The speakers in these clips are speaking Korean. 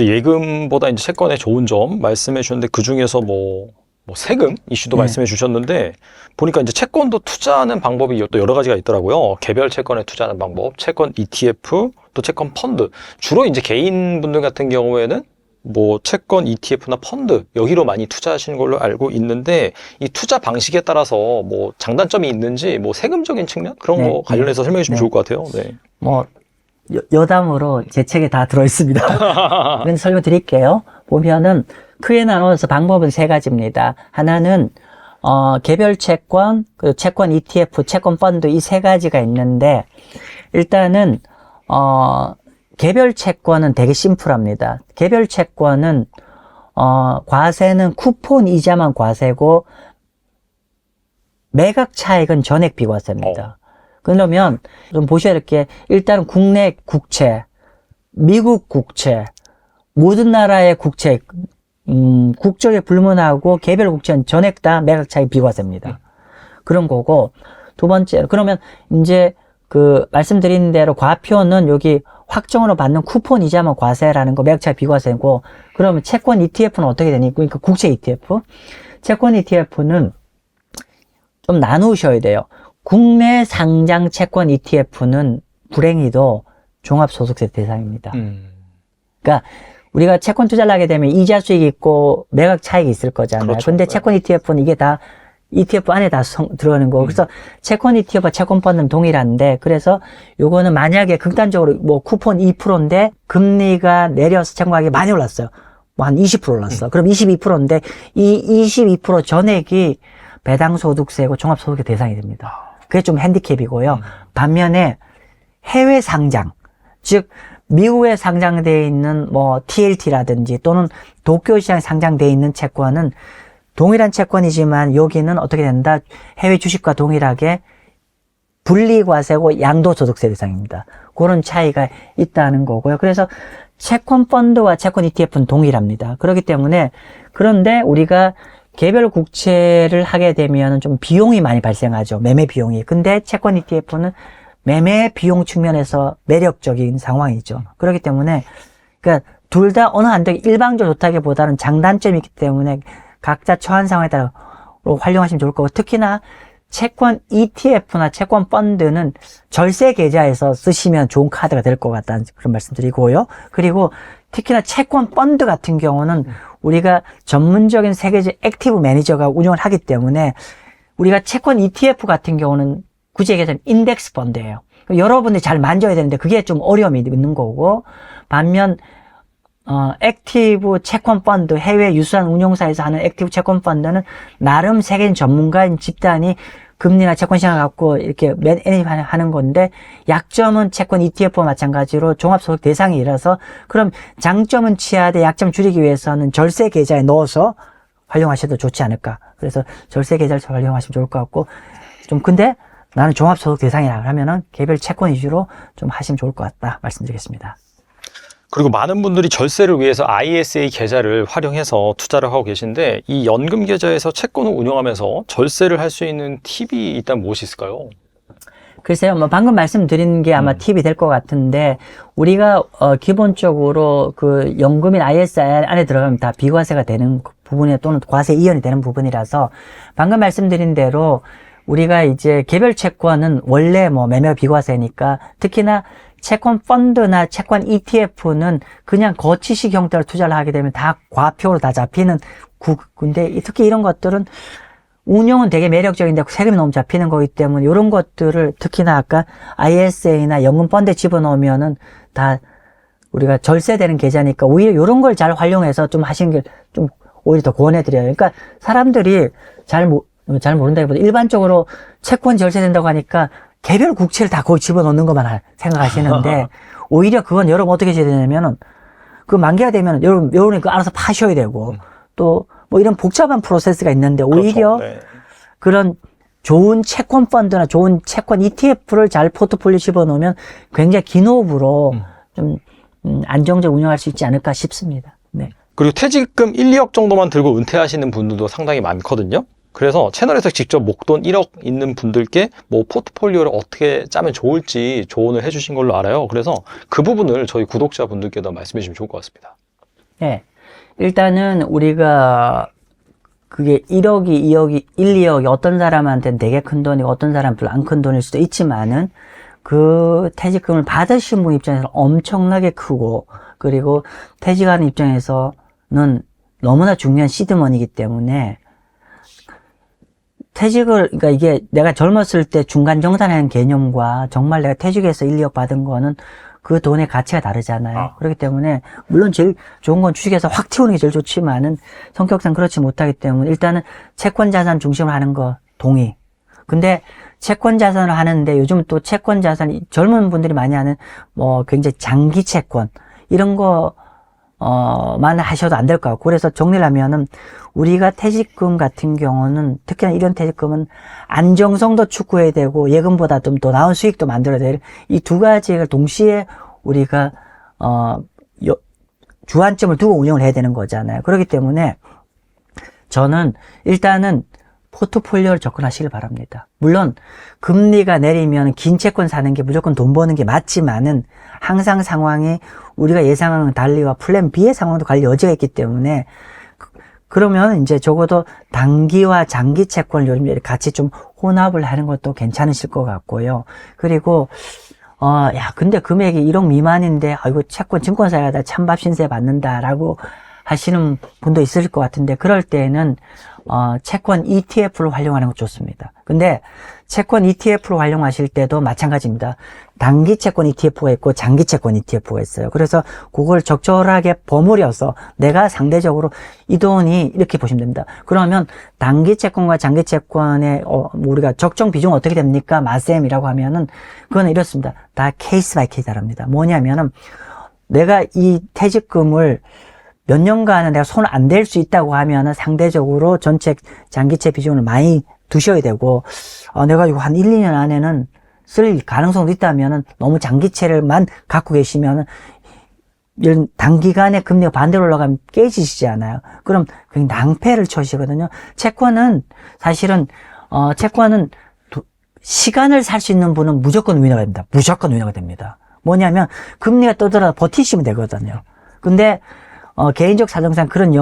이렇게 예금보다 이제 채권의 좋은 점 말씀해 주셨는데 그 중에서 뭐 세금 이슈도 말씀해 주셨는데 보니까 이제 채권도 투자하는 방법이 또 여러 가지가 있더라고요. 개별 채권에 투자하는 방법, 채권 ETF, 또 채권 펀드. 주로 이제 개인분들 같은 경우에는 뭐 채권 ETF나 펀드 여기로 많이 투자하시는 걸로 알고 있는데 이 투자 방식에 따라서 뭐 장단점이 있는지 뭐 세금적인 측면 그런 거 관련해서 설명해 주시면 좋을 것 같아요. 네. 뭐 여담으로 제 책에 다 들어있습니다. 그래서 설명드릴게요. 보면은 크게 나눠서 방법은 세 가지입니다. 하나는 개별 채권, 그 채권 ETF, 채권 펀드 이 세 가지가 있는데 일단은 개별 채권은 되게 심플합니다. 개별 채권은 과세는 쿠폰 이자만 과세고 매각 차익은 전액 비과세입니다. 그러면 좀 보셔야 될 게 일단은 국내 국채, 미국 국채, 모든 나라의 국채, 국적에 불문하고 개별 국채는 전액 다 매각 차익 비과세입니다. 그런 거고 두 번째 그러면 이제 그 말씀드린 대로 과표는 여기 확정으로 받는 쿠폰 이자만 과세라는 거 매각 차익 비과세고 그러면 채권 ETF는 어떻게 되니? 그러니까 국채 ETF, 채권 ETF는 좀 나누셔야 돼요. 국내 상장 채권 ETF는 불행히도 종합소득세 대상입니다. 그러니까 우리가 채권 투자를 하게 되면 이자 수익이 있고 매각 차익이 있을 거잖아요. 그렇죠. 근데 채권 ETF는 이게 다 ETF 안에 다 들어가는 거고 그래서 채권 ETF와 채권 펀드는 동일한데 그래서 요거는 만약에 극단적으로 뭐 쿠폰 2%인데 금리가 내려서 채권 가격이 많이 올랐어요. 뭐 한 20% 올랐어. 그럼 22%인데 이 22% 전액이 배당소득세고 종합소득세 대상이 됩니다. 그게 좀 핸디캡이고요. 반면에 해외 상장, 즉 미국에 상장되어 있는 뭐 TLT라든지 또는 도쿄 시장에 상장되어 있는 채권은 동일한 채권이지만 여기는 어떻게 된다? 해외 주식과 동일하게 분리과세고 양도소득세 대상입니다. 그런 차이가 있다는 거고요. 그래서 채권 펀드와 채권 ETF는 동일합니다. 그렇기 때문에 그런데 우리가 개별 국채를 하게 되면 좀 비용이 많이 발생하죠. 매매 비용이. 근데 채권 ETF는 매매 비용 측면에서 매력적인 상황이죠. 그렇기 때문에 그러니까 둘 다 어느 한쪽이 일방적으로 좋다기보다는 장단점이 있기 때문에 각자 처한 상황에 따라 활용하시면 좋을 거고 특히나 채권 ETF나 채권 펀드는 절세 계좌에서 쓰시면 좋은 카드가 될 것 같다는 그런 말씀드리고요. 그리고 특히나 채권 펀드 같은 경우는 우리가 전문적인 세계적 액티브 매니저가 운영을 하기 때문에 우리가 채권 ETF 같은 경우는 굳이 얘기하자면 인덱스 펀드예요. 여러분들이 잘 만져야 되는데 그게 좀 어려움이 있는 거고 반면 액티브 채권 펀드, 해외 유수한 운용사에서 하는 액티브 채권 펀드는 나름 세계인 전문가인 집단이 금리나 채권 시장을 갖고 이렇게 매니지하는 건데 약점은 채권 ETF와 마찬가지로 종합소득 대상이라서 그럼 장점은 취하되 약점 줄이기 위해서는 절세 계좌에 넣어서 활용하셔도 좋지 않을까. 그래서 절세 계좌를 활용하시면 좋을 것 같고 좀 근데 나는 종합소득 대상이라 하면은 개별 채권 위주로 좀 하시면 좋을 것 같다 말씀드리겠습니다. 그리고 많은 분들이 절세를 위해서 ISA 계좌를 활용해서 투자를 하고 계신데 이 연금 계좌에서 채권을 운영하면서 절세를 할 수 있는 팁이 있다면 무엇이 있을까요? 글쎄요, 뭐 방금 말씀드린 게 아마 팁이 될 것 같은데 우리가 기본적으로 그 연금인 ISA 안에 들어가면 다 비과세가 되는 부분이 또는 과세 이연이 되는 부분이라서 방금 말씀드린 대로 우리가 이제 개별 채권은 원래 뭐 매매 비과세니까 특히나 채권 펀드나 채권 ETF는 그냥 거치식 형태로 투자를 하게 되면 다 과표로 다 잡히는 근데 특히 이런 것들은 운용은 되게 매력적인데 세금이 너무 잡히는 거기 때문에 이런 것들을 특히나 아까 ISA나 연금 펀드에 집어넣으면은 다 우리가 절세되는 계좌니까 오히려 이런 걸 잘 활용해서 좀 하시는 게 좀 오히려 더 권해드려요. 그러니까 사람들이 잘 모른다기보다 일반적으로 채권 절세된다고 하니까 개별 국채를 다 거기 집어넣는 것만 생각하시는데 오히려 그건 여러분 어떻게 해야 되냐면은 그 만기가 되면 여러분이 그 알아서 파셔야 되고 또 뭐 이런 복잡한 프로세스가 있는데 오히려 그렇죠. 네. 그런 좋은 채권 펀드나 좋은 채권 ETF를 잘 포트폴리오 집어넣으면 굉장히 긴 호흡으로 좀 안정적 운영할 수 있지 않을까 싶습니다. 네. 그리고 퇴직금 1, 2억 정도만 들고 은퇴하시는 분들도 상당히 많거든요. 그래서 채널에서 직접 목돈 1억 있는 분들께 뭐 포트폴리오를 어떻게 짜면 좋을지 조언을 해주신 걸로 알아요. 그래서 그 부분을 저희 구독자분들께도 말씀해 주시면 좋을 것 같습니다. 네. 일단은 우리가 그게 1억이, 2억이, 1, 2억이 어떤 사람한테는 되게 큰 돈이고 어떤 사람은 별로 안 큰 돈일 수도 있지만은 그 퇴직금을 받으신 분 입장에서 엄청나게 크고 그리고 퇴직하는 입장에서는 너무나 중요한 시드머니이기 때문에 그러니까 이게 내가 젊었을 때 중간 정산하는 개념과 정말 내가 퇴직해서 1, 2억 받은 거는 그 돈의 가치가 다르잖아요. 그렇기 때문에 물론 제일 좋은 건 주식에서 확 튀우는 게 제일 좋지만은 성격상 그렇지 못하기 때문에 일단은 채권 자산 중심으로 하는 거 동의. 근데 채권 자산을 하는데 요즘 또 채권 자산이 젊은 분들이 많이 하는 뭐 굉장히 장기 채권 이런 만 하셔도 안 될 것 같고 그래서 정리를 하면은 우리가 퇴직금 같은 경우는 특히나 이런 퇴직금은 안정성도 추구해야 되고 예금보다 좀 더 나은 수익도 만들어야 될 이 두 가지를 동시에 우리가 주안점을 두고 운영을 해야 되는 거잖아요. 그렇기 때문에 저는 일단은 포트폴리오를 접근하시길 바랍니다. 물론 금리가 내리면 긴 채권 사는 게 무조건 돈 버는 게 맞지만은 항상 상황이 우리가 예상하는 달리와 플랜 B의 상황도 갈 여지가 있기 때문에 그러면 이제 적어도 단기와 장기 채권을 요즘 같이 좀 혼합을 하는 것도 괜찮으실 것 같고요. 그리고 근데 금액이 1억 미만인데 이거 채권 증권사에 다 찬밥 신세 받는다라고 하시는 분도 있을 것 같은데 그럴 때에는 채권 ETF를 활용하는 것 좋습니다. 근데 채권 ETF를 활용하실 때도 마찬가지입니다. 단기 채권 ETF가 있고 장기 채권 ETF가 있어요. 그래서 그걸 적절하게 버무려서 내가 상대적으로 이 돈이 이렇게 보시면 됩니다. 그러면 단기 채권과 장기 채권의 우리가 적정 비중 어떻게 됩니까? 마셈이라고 하면은 그거는 이렇습니다. 다 케이스 바이 케이스 다릅니다. 뭐냐면은 내가 이 퇴직금을 몇 년간은 내가 손 안 댈 수 있다고 하면은 상대적으로 전체 장기채 비중을 많이 두셔야 되고, 내가 이거 한 1, 2년 안에는 쓸 가능성도 있다면은 너무 장기채를만 갖고 계시면은 이런 단기간에 금리가 반대로 올라가면 깨지시잖아요. 그럼 굉장히 낭패를 쳐시거든요. 채권은 사실은, 시간을 살 수 있는 분은 무조건 위너가 됩니다. 무조건 위너가 됩니다. 뭐냐면 금리가 떠들어도 버티시면 되거든요. 근데 개인적 사정상 그런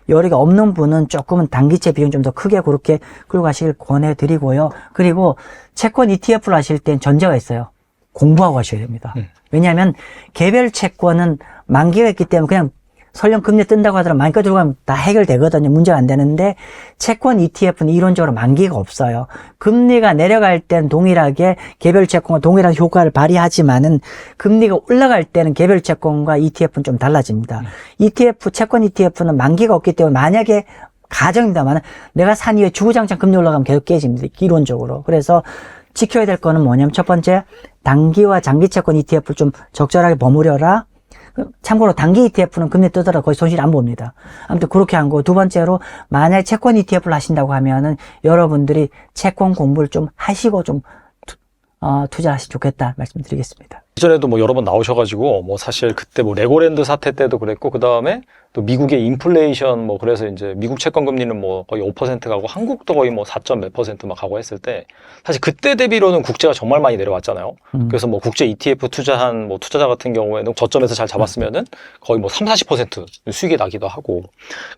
여력이 없는 분은 조금은 단기채 비용 좀 더 크게 그렇게 끌고 가시길 권해드리고요. 그리고 채권 ETF를 하실 땐 전제가 있어요. 공부하고 하셔야 됩니다. 왜냐하면 개별 채권은 만기가 있기 때문에 그냥 설령 금리 뜬다고 하더라도 만기가 들어가면 다 해결되거든요. 문제가 안 되는데 채권 ETF는 이론적으로 만기가 없어요. 금리가 내려갈 땐 동일하게 개별 채권과 동일한 효과를 발휘하지만은 금리가 올라갈 때는 개별 채권과 ETF는 좀 달라집니다. 채권 ETF는 만기가 없기 때문에 만약에 가정입니다만 내가 산 이후에 주구장창 금리 올라가면 계속 깨집니다. 이론적으로. 그래서 지켜야 될 거는 뭐냐면 첫 번째 단기와 장기 채권 ETF를 좀 적절하게 버무려라. 참고로 단기 ETF는 금리 뜨더라도 거의 손실 안 봅니다. 아무튼 그렇게 한 거. 두 번째로 만약에 채권 ETF를 하신다고 하면은 여러분들이 채권 공부를 좀 하시고 좀 투자하시면 좋겠다 말씀드리겠습니다. 이전에도 뭐 여러 번 나오셔가지고 뭐 사실 그때 뭐 레고랜드 사태 때도 그랬고 그 다음에 또 미국의 인플레이션 뭐 그래서 이제 미국 채권 금리는 뭐 거의 5% 가고 한국도 거의 뭐 4점 몇 % 막 가고 했을 때 사실 그때 대비로는 국채가 정말 많이 내려왔잖아요. 그래서 뭐 국제 ETF 투자한 뭐 투자자 같은 경우에는 저점에서 잘 잡았으면은 거의 뭐 30-40% 수익이 나기도 하고.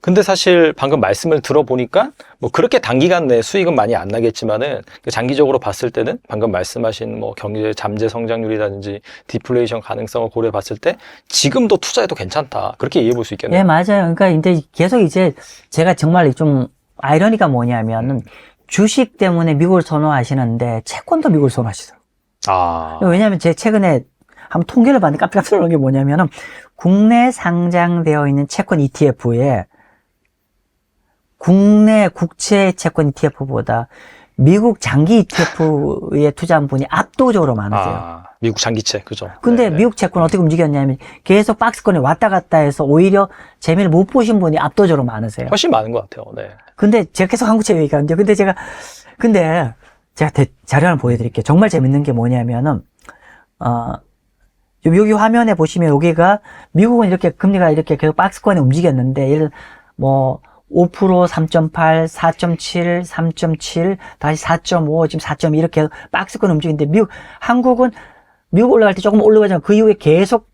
근데 사실 방금 말씀을 들어보니까 뭐 그렇게 단기간 내 수익은 많이 안 나겠지만은 장기적으로 봤을 때는 방금 말씀하신 뭐 경제 잠재 성장률이라든지 디플레이션 가능성을 고려해 봤을 때 지금도 투자해도 괜찮다. 그렇게 이해해 볼 수 있겠네요. 네, 맞아요. 그러니까 이제 계속 이제 제가 정말 좀 아이러니가 뭐냐면은 주식 때문에 미국을 선호하시는데 채권도 미국을 선호하시더라고요. 왜냐하면 제 최근에 한번 통계를 봤는데 깜짝 놀란 게 뭐냐면은 국내 상장되어 있는 채권 ETF에 국내 국채 채권 ETF보다 미국 장기 ETF에 투자한 분이 압도적으로 많으세요. 미국 장기채, 그죠. 근데 네네. 미국 채권 어떻게 움직였냐면 계속 박스권에 왔다 갔다 해서 오히려 재미를 못 보신 분이 압도적으로 많으세요. 훨씬 많은 것 같아요. 네. 근데 제가 계속 한국채 얘기하는데, 근데 제가 자료 하나 보여드릴게요. 정말 재밌는 게 뭐냐면은, 여기 화면에 보시면 여기가 미국은 이렇게 금리가 이렇게 계속 박스권에 움직였는데, 예를 뭐, 5%, 3.8, 4.7, 3.7, 다시 4.5, 지금 4.2 이렇게 박스권 움직이는데 한국은 미국 올라갈 때 조금 올라가지만 그 이후에 계속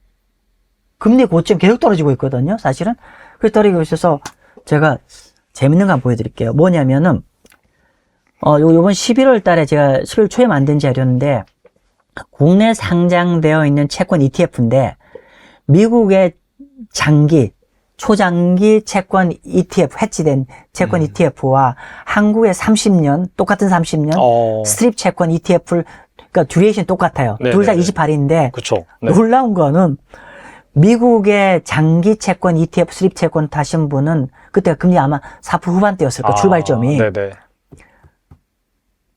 금리 고점 계속 떨어지고 있거든요, 사실은. 그래서 떨어지고 있어서 제가 재밌는 거 한번 보여드릴게요. 뭐냐면은, 요번 11월 달에 제가 11월 초에 만든 자료인데, 국내 상장되어 있는 채권 ETF인데, 미국의 장기, 초장기 채권 ETF, 해치된 채권 ETF와 한국의 30년, 똑같은 30년, 스트립 채권 ETF를, 그러니까 듀레이션 똑같아요. 둘 다 28인데, 그쵸. 네. 놀라운 거는, 미국의 장기 채권 ETF, 스트립 채권 타신 분은, 그때가 금리 아마 4% 후반대였을 거예요, 출발점이. 네네.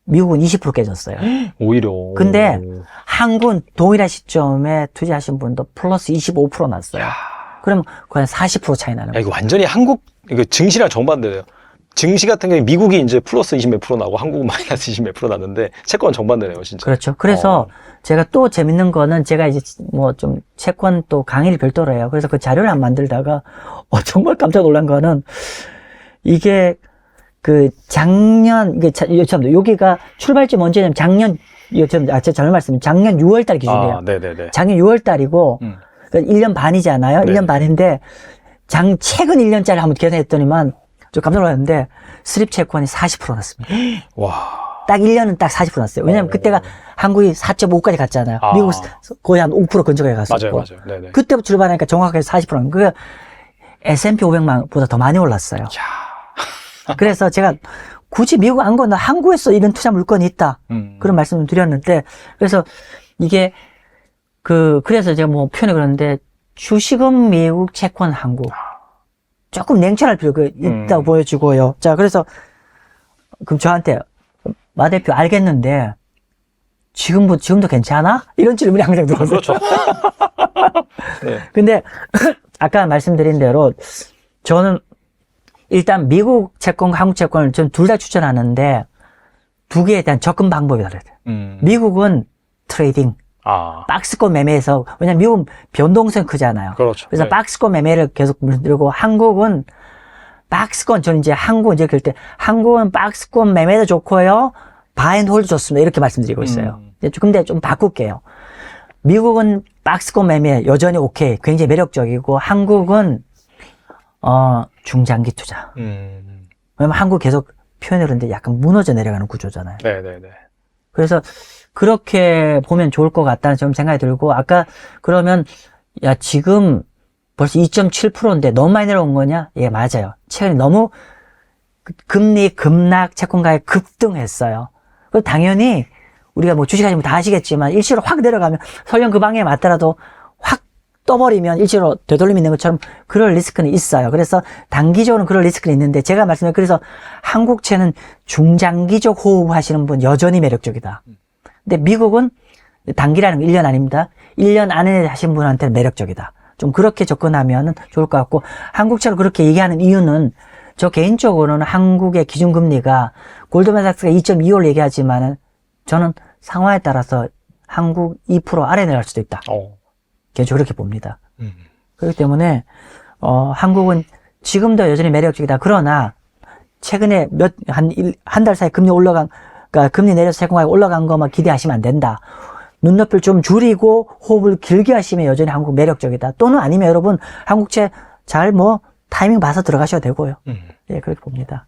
미국은 20% 깨졌어요. 오히려. 근데 한국은 동일한 시점에 투자하신 분도 플러스 25% 났어요. 그러면 거의 40% 차이 나는 야, 거예요. 이거 완전히 이거 증시랑 정반대예요. 증시 같은 경우에 미국이 이제 플러스 20 몇 프로 나고 한국은 마이너스 20 몇 프로 나는데 채권 정반대네요, 진짜. 그렇죠. 그래서 제가 또 재밌는 거는 제가 이제 뭐 좀 채권 또 강의를 별도로 해요. 그래서 그 자료를 안 만들다가 정말 깜짝 놀란 거는 이게 그 작년 여기가 출발점 언제냐면 작년 제가 잘못 말씀드린 작년 6월 달 기준이에요. 네네네. 작년 6월 달이고 그러니까 1년 반이잖아요. 네. 1년 반인데 최근 1년짜리 한번 계산했더니만 저 깜짝 놀랐는데 스트립 채권이 40% 났습니다. 와. 딱 1년은 딱 40% 났어요. 왜냐면 그때가 한국이 4.5까지 갔잖아요. 아. 미국 거의 한 5% 근처에 갔었고. 맞아요. 네네. 그때부터 출발하니까 정확하게 40%는 그 S&P 500만보다 더 많이 올랐어요. 그래서 제가 굳이 미국 안 건너 한국에서 이런 투자 물건이 있다. 그런 말씀을 드렸는데, 그래서 이게 그래서 제가 뭐 표현을 그러는데, 주식은 미국, 채권 한국. 조금 냉철할 필요가 있다고 보여지고요. 자, 그래서, 그럼 저한테, 마 대표 알겠는데, 지금도 괜찮아? 이런 질문이 항상 들어오세요. 그렇죠. 네. 근데, 아까 말씀드린 대로, 저는 일단 미국 채권과 한국 채권을 전 둘 다 추천하는데, 두 개에 대한 접근 방법이 다르대요. 미국은 트레이딩. 박스권 매매에서, 왜냐면 미국은 변동성이 크잖아요. 그렇죠. 그래서 네. 박스권 매매를 계속 물들고, 한국은 박스권, 저는 이제 한국은 한국은 박스권 매매도 좋고요, 바앤홀도 좋습니다. 이렇게 말씀드리고 있어요. 근데 좀 바꿀게요. 미국은 박스권 매매 여전히 오케이. 굉장히 매력적이고, 한국은, 중장기 투자. 왜냐면 한국 계속 표현을 하는데 약간 무너져 내려가는 구조잖아요. 네네네. 그래서 그렇게 보면 좋을 것 같다는 좀 생각이 들고, 아까 그러면, 야, 지금 벌써 2.7%인데 너무 많이 내려온 거냐? 예, 맞아요. 최근에 너무 금리 급락, 채권가에 급등했어요. 그 당연히 우리가 뭐 주식하시면 다 아시겠지만 일시로 확 내려가면 설령 그 방향에 맞더라도 확 떠버리면 일시로 되돌림 있는 것처럼 그럴 리스크는 있어요. 그래서 단기적으로는 그럴 리스크는 있는데 제가 말씀드린 그래서 한국채는 중장기적 호흡하시는 분 여전히 매력적이다. 근데 미국은 단기라는 건 1년 아닙니다. 1년 안에 하신 분한테는 매력적이다. 좀 그렇게 접근하면 좋을 것 같고 한국채로 그렇게 얘기하는 이유는 저 개인적으로는 한국의 기준금리가 골드만삭스가 2.25를 얘기하지만은 저는 상황에 따라서 한국 2% 아래 내려갈 수도 있다. 개인적으로 그렇게 봅니다. 그렇기 때문에 한국은 지금도 여전히 매력적이다. 그러나 최근에 한 달 사이 그러니까 금리 내려서 채권가격이 올라간 것만 기대하시면 안 된다. 눈높이를 좀 줄이고 호흡을 길게 하시면 여전히 한국 매력적이다. 또는 아니면 여러분 한국채 잘 타이밍 봐서 들어가셔도 되고요. 예, 그렇게 봅니다.